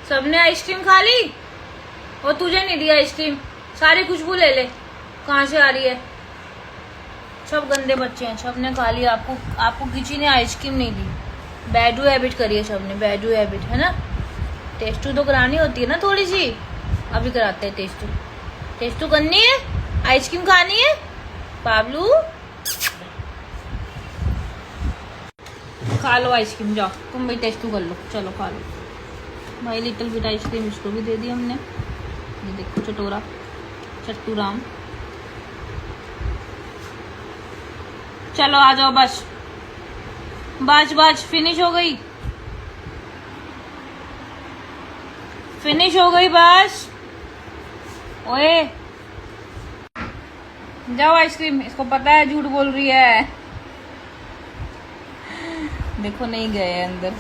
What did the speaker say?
सबने आइसक्रीम खा ली और तुझे नहीं दिया आइसक्रीम। सारी खुशबू ले ले, कहाँ से आ रही है। सब गंदे बच्चे हैं, सबने खा लिया। आपको किसी ने आइसक्रीम नहीं दी। बैडू हैबिट करी है सबने, बैडू हैबिट है ना। टेस्टू तो करानी होती है ना थोड़ी सी। अभी कराते हैं टेस्टू। टेस्टू करनी है, आइसक्रीम खानी है। पाबलू खा लो आइसक्रीम, जाओ तुम भी टेस्टू कर लो। चलो खा लो भाई। लिटिल बिट आइसक्रीम इसको भी दे दी हमने। ये देखो चटोरा, चट्टू राम। चलो आ जाओ, बस बस बस, फिनिश हो गई, फिनिश हो गई बस। ओए जाओ आइसक्रीम। इसको पता है झूठ बोल रही है। देखो नहीं गए अंदर।